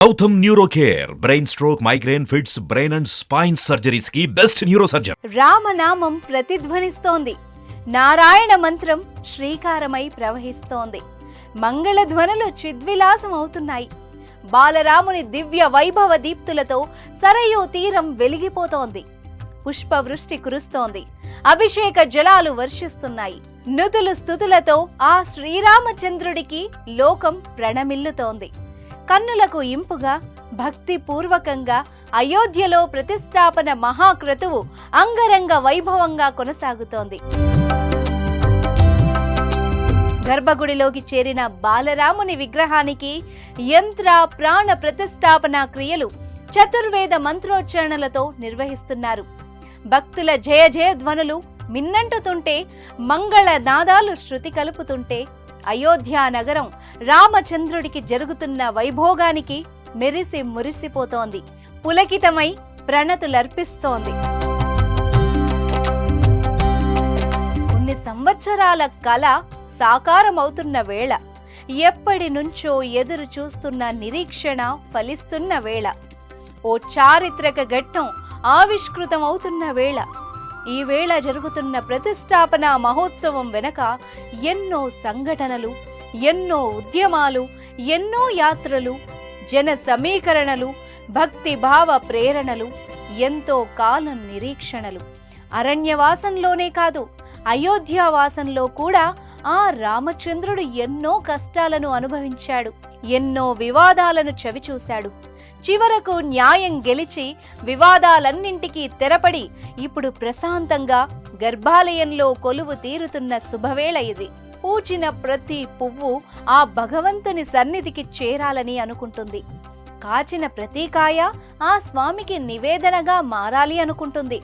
Gautam neuro care brain stroke migraine fits brain and spine surgeries కి best neurosurgeon. రామనామం ప్రతిధ్వనిస్తోంది. నారాయణ మంత్రం శ్రీకారమై ప్రవహిస్తోంది. మంగళ ధ్వనులు చిద్విలాసం అవుతున్నాయి. బాలరాముని దివ్య వైభవ దీప్తులతో సరయూ తీరం వెలిగిపోతోంది. పుష్పవృష్టి కురుస్తోంది. అభిషేక జలాలు వర్షిస్తున్నాయి. నుతులు స్తుతులతో ఆ శ్రీరామచంద్రుడికి లోకం ప్రణమిల్లుతోంది. కన్నులకు ఇంపుగా భక్తి పూర్వకంగా అయోధ్యలో ప్రతిష్టాపన మహాక్రతువు అంగరంగ వైభవంగా కొనసాగుతోంది. గర్భగుడిలోకి చేరిన బాలరాముని విగ్రహానికి యంత్ర ప్రాణ ప్రతిష్టాపన క్రియలు చతుర్వేద మంత్రోచ్చరణలతో నిర్వహిస్తున్నారు. భక్తుల జయ జయ ధ్వనులు మిన్నంటుతుంటే, మంగళ నాదాలు శృతి కలుపుతుంటే అయోధ్య నగరం రామచంద్రుడికి జరుగుతున్న వైభోగానికి మెరిసి మురిసిపోతోంది. పులకితమై ప్రణతులర్పిస్తోంది. కొన్ని సంవత్సరాల కళ సాకారమవుతున్న వేళ, ఎప్పటి నుంచో ఎదురు చూస్తున్న నిరీక్షణ ఫలిస్తున్న వేళ, ఓ చారిత్రక ఘట్టం ఆవిష్కృతమవుతున్న వేళ, ఈ వేళ జరుగుతున్న ప్రతిష్టాపన మహోత్సవం వెనక ఎన్నో సంఘటనలు, ఎన్నో ఉద్యమాలు, ఎన్నో యాత్రలు, జన సమీకరణలు, భక్తి భావ ప్రేరణలు, ఎంతో కాలం నిరీక్షణలు. అరణ్యవాసంలోనే కాదు, అయోధ్యావాసంలో కూడా ఆ రామచంద్రుడు ఎన్నో కష్టాలను అనుభవించాడు. ఎన్నో వివాదాలను చవిచూశాడు. చివరకు న్యాయం గెలిచి వివాదాలన్నింటికీ తెరపడి ఇప్పుడు ప్రశాంతంగా గర్భాలయంలో కొలువు తీరుతున్న శుభవేళ ఇది. పూచిన ప్రతి పువ్వు ఆ భగవంతుని సన్నిధికి చేరాలని అనుకుంటుంది. కాచిన ప్రతి కాయ ఆ స్వామికి నివేదనగా మారాలి అనుకుంటుంది.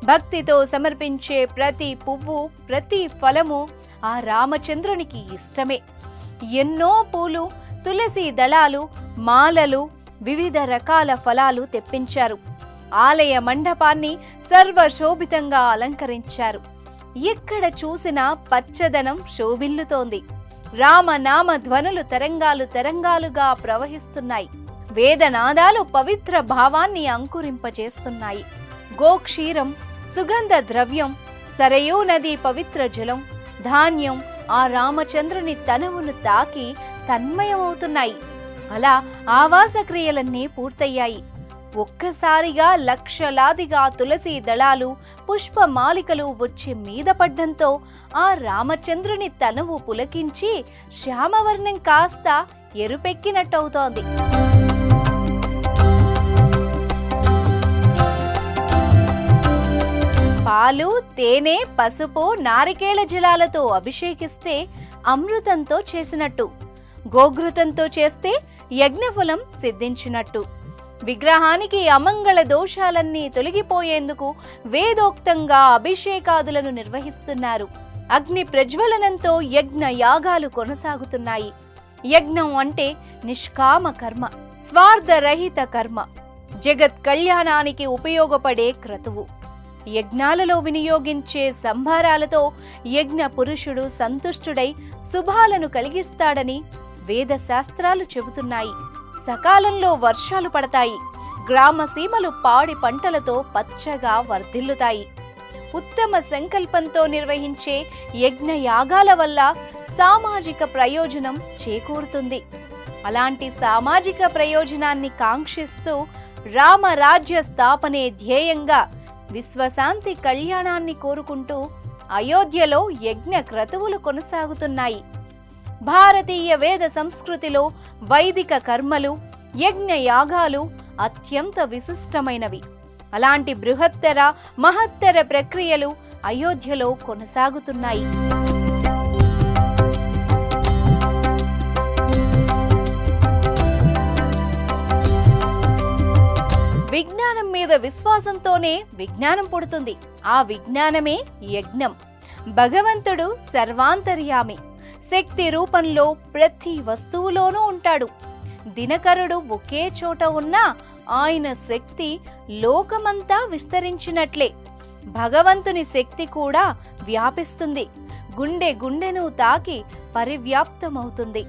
భక్తితో సమర్పించే ప్రతి పువ్వు, ప్రతి ఫలము ఆ రామచంద్రునికి ఇష్టమే. ఎన్నో పూలు, తులసి దళాలు, మాలలు, వివిధ రకాల ఫలాలు తెప్పించారు. ఆలయ మండపాన్ని సర్వశోభితంగా అలంకరించారు. ఎక్కడ చూసినా పచ్చదనం శోభిల్లుతోంది. రామనామ ధ్వనులు తరంగాలు తరంగాలుగా ప్రవహిస్తున్నాయి. వేదనాదాలు పవిత్ర భావాన్ని అంకురింపజేస్తున్నాయి. గోక్షీరం, సుగంధ ద్రవ్యం, సరయూ నది పవిత్ర జలం, ధాన్యం ఆ రామచంద్రుని తనువును తాకి తన్మయమవుతున్నాయి. అలా ఆవాస క్రియలన్నీ పూర్తయ్యాయి. ఒక్కసారిగా లక్షలాదిగా తులసి దళాలు, పుష్పమాలికలు వచ్చి మీద పడ్డంతో ఆ రామచంద్రుని తనువు పులకించి శ్యామవర్ణం కాస్త ఎరుపెక్కినట్టవుతోంది. పాలు, తేనె, పసుపు, నారికేళ జలాలతో అభిషేకిస్తే అమృతంతో చేసినట్టు, గోఘృతంతో చేస్తే యజ్ఞఫలం సిద్ధించినట్టు. విగ్రహానికి అమంగళ దోషాలన్నీ తొలగిపోయేందుకు వేదోక్తంగా అభిషేకాదులను నిర్వహిస్తున్నారు. అగ్ని ప్రజ్వలనంతో యజ్ఞ యాగాలు కొనసాగుతున్నాయి. యజ్ఞం అంటే నిష్కామ కర్మ, స్వార్థరహిత కర్మ, జగత్ కళ్యాణానికి ఉపయోగపడే క్రతువు. యజ్ఞాలలో వినియోగించే సంభారాలతో యజ్ఞ పురుషుడు సంతుష్టుడై శుభాలను కలిగిస్తాడని వేద శాస్త్రాలు చెబుతున్నాయి. సకాలంలో వర్షాలు పడతాయి. గ్రామసీమలు పాడి పంటలతో పచ్చగా వర్ధిల్లుతాయి. ఉత్తమ సంకల్పంతో నిర్వహించే యజ్ఞ యాగాల వల్ల సామాజిక ప్రయోజనం చేకూరుతుంది. అలాంటి సామాజిక ప్రయోజనాన్ని కాంక్షిస్తూ రామరాజ్య స్థాపనే ధ్యేయంగా విశ్వశాంతి కళ్యాణాన్ని కోరుకుంటూ అయోధ్యలో యజ్ఞ క్రతువులు కొనసాగుతున్నాయి. భారతీయ వేద సంస్కృతిలో వైదిక కర్మలు, యజ్ఞ యాగాలు అత్యంత విశిష్టమైనవి. అలాంటి బృహత్తర మహత్తర ప్రక్రియలు అయోధ్యలో కొనసాగుతున్నాయి. విజ్ఞానం మీద విశ్వాసంతోనే విజ్ఞానం పుడుతుంది. ఆ విజ్ఞానమే యజ్ఞం. భగవంతుడు సర్వాంతర్యామి, శక్తి రూపంలో ప్రతి వస్తువులోనూ ఉంటాడు. దినకరుడు ఒకే చోట ఉన్నా ఆయన శక్తి లోకమంతా విస్తరించినట్లే భగవంతుని శక్తి కూడా వ్యాపిస్తుంది. గుండె గుండెను తాకి పరివ్యాప్తమవుతుంది.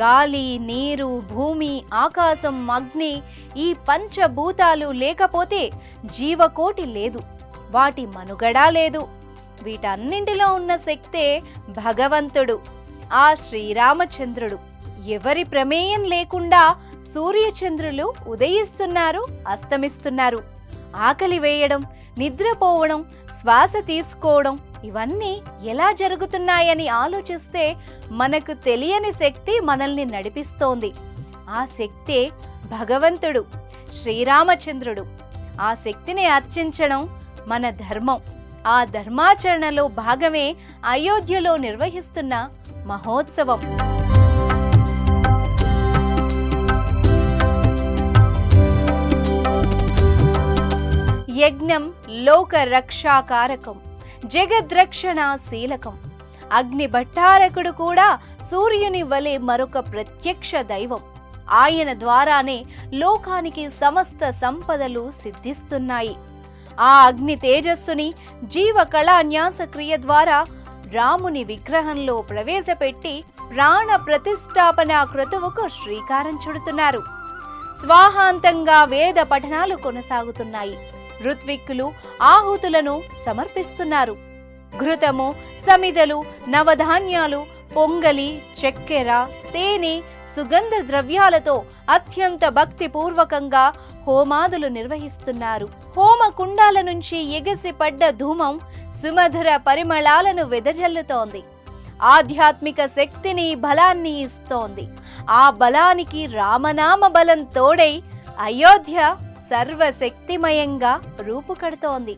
గాలి, నీరు, భూమి, ఆకాశం, అగ్ని ఈ పంచభూతాలు లేకపోతే జీవకోటి లేదు, వాటి మనుగడ లేదు. వీటన్నింటిలో ఉన్న శక్తే భగవంతుడు, ఆ శ్రీరామచంద్రుడు. ఎవరి ప్రమేయం లేకుండా సూర్యచంద్రులు ఉదయిస్తున్నారు, అస్తమిస్తున్నారు. ఆకలి వేయడం, నిద్రపోవడం, శ్వాస తీసుకోవడం ఇవన్నీ ఎలా జరుగుతున్నాయని ఆలోచిస్తే మనకు తెలియని శక్తి మనల్ని నడిపిస్తోంది. ఆ శక్తే భగవంతుడు, శ్రీరామచంద్రుడు. ఆ శక్తిని అర్చించడం మన ధర్మం. ఆ ధర్మాచరణలో భాగమే అయోధ్యలో నిర్వహిస్తున్న మహోత్సవం. యజ్ఞం లోక రక్షాకారకం, జగద్రక్షణాశీలకం. అగ్ని భట్టారకుడు కూడా సూర్యుని వలె మరొక ప్రత్యక్ష దైవం. ఆయన ద్వారానే లోకానికి సమస్త సంపదలు సిద్ధిస్తున్నాయి. ఆ అగ్ని తేజస్సుని జీవ కళాన్యాస క్రియ ద్వారా రాముని విగ్రహంలో ప్రవేశపెట్టి ప్రాణ ప్రతిష్టాపన క్రతువుకు శ్రీకారం చుడుతున్నారు. స్వాహాంతంగా వేద పఠనాలు కొనసాగుతున్నాయి. ఋత్విక్కులు ఆహుతులను సమర్పిస్తున్నారు. ఘృతము, సమిదలు, నవధాన్యాలు, పొంగలి, చక్కెర, తేనె, సుగంధ ద్రవ్యాలతో అత్యంత భక్తిపూర్వకంగా హోమాదులు నిర్వహిస్తున్నారు. హోమ కుండాల నుంచి ఎగసిపడ్డ ధూమం సుమధుర పరిమళాలను వెదజల్లుతోంది. ఆధ్యాత్మిక శక్తిని, బలాన్ని ఇస్తోంది. ఆ బలానికి రామనామ బలం తోడై అయోధ్య సర్వశక్తిమయంగా రూపుకడుతోంది.